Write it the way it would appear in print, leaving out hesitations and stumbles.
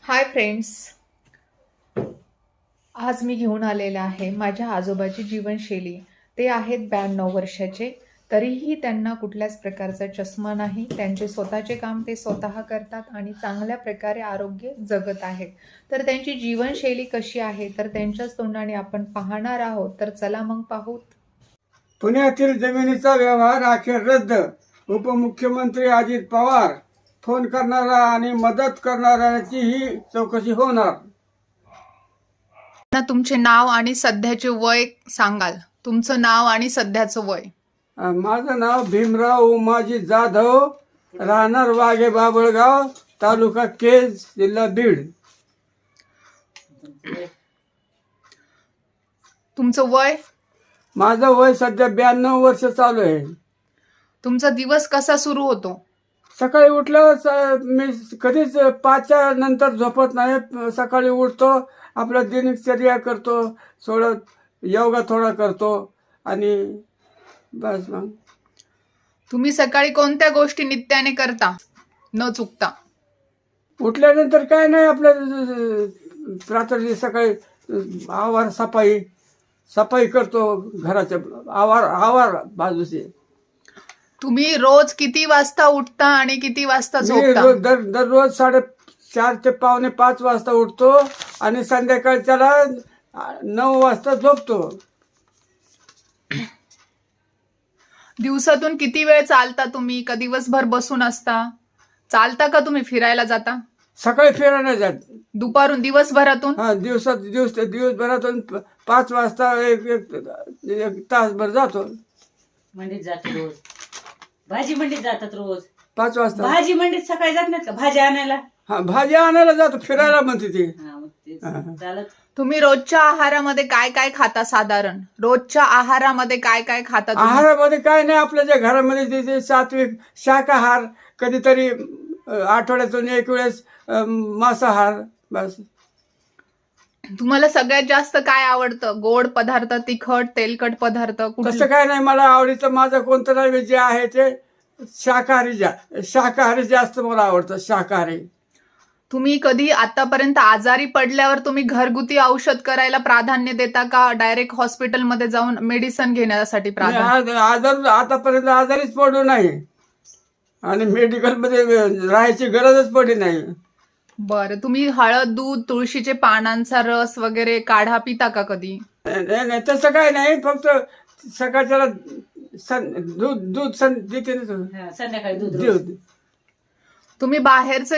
Hi friends, आज मी घेऊन आलेले आहे माझ्या आजोबाची जीवनशैली. ते आहेत 92 वर्षाचे, तरीही त्यांना कुठल्याच प्रकारचा चष्मा नाही. त्यांचे स्वतःचे काम ते स्वतः करतात आणि चांगल्या प्रकारे आरोग्य जगत आहेत. तर त्यांची जीवनशैली कशी आहे तर त्यांच्याच तोंडाने आपण पाहणार आहोत. तर चला मग पाहू. पुण्यातील जमिनीचा व्यवहार अखेर रद्द. उपमुख्यमंत्री अजित पवार फोन करणारा आणि मदत करणाऱ्याची ही चौकशी होणार. तुमचे नाव आणि सध्याचे वय सांगाल? तुमचं नाव आणि सध्याचं वय? माझं नाव भीमराव उमाजी जाधव, राहणार वाघे बाबळगाव, तालुका केज, जिल्हा बीड. तुमचं वय? माझं वय सध्या 92 वर्ष चालू आहे. तुमचा दिवस कसा सुरू होतो? सकाळी उठल्यावर मी कधीच 5च्या नंतर झोपत नाही. सकाळी उठतो, आपला दिनचर्या करतो, थोडं योगा थोडा करतो आणि बस. मग तुम्ही सकाळी कोणत्या गोष्टी नित्याने करता न चुकता? उठल्यानंतर काय नाही, आपलं रात्री सकाळी आवार सफाई करतो, घराच्या आवार बाजूचे. तुम्ही रोज किती वाजता उठता आणि किती वाजता झोपता? दररोज 4:30 ते 4:45 वाजता उठतो आणि संध्याकाळी त्याला 9 वाजता झोपतो. दिवसातून किती वेळ चालता तुम्ही? का दिवसभर बसून असता? चालता का तुम्ही? फिरायला जाता? सकाळी फिरायला जात. दुपारून? दिवसभरातून? दिवसभरातून 5 वाजता एक तासभर जातो. मंडीत जातो रोज. भाजी मंडीत जातात रोज. 5 वाजता भाजी मंडीत सकाळी जात नाहीत का भाजी आणायला? हा, भाजी आणायला जातो, फिरायला म्हणते ती. मग तेच चालत. तुम्ही रोजच्या आहारामध्ये काय काय खाता? साधारण रोजच्या आहारामध्ये काय काय खाता तुम्ही? आहारामध्ये काय नाही, आपल्या ज्या घरामध्ये जे सात्विक शाकाहार, कधीतरी आठवड्यातून एक वेळेस मांसाहार, बस. तुम्हाला सगळ्यात जास्त काय आवडतं? गोड पदार्थ, तिखट, तेलकट पदार्थ? तसं काय नाही, मला आवडीचं माझं कोणतं नाही, जे आहे ते शाकाहारी जास्त मला आवडतं, शाकाहारी. तुम्ही कधी आतापर्यंत आजारी पडल्यावर तुम्ही घरगुती औषध करायला प्राधान्य देता का डायरेक्ट हॉस्पिटलमध्ये जाऊन मेडिसिन घेण्यासाठी प्राधान्य? आतापर्यंत आजारीच पडलो नाही आणि मेडिकलमध्ये राहायची गरजच पडली नाही. बरं, तुम्ही हळद, दूध, तुळशीचे पानांचा रस वगैरे काढा पिता का कधी? नाही, तसं काय नाही, फक्त सकाळच्याला दूध देते ना. संध्याकाळी दूध रोज. तुम्ही बाहेरचं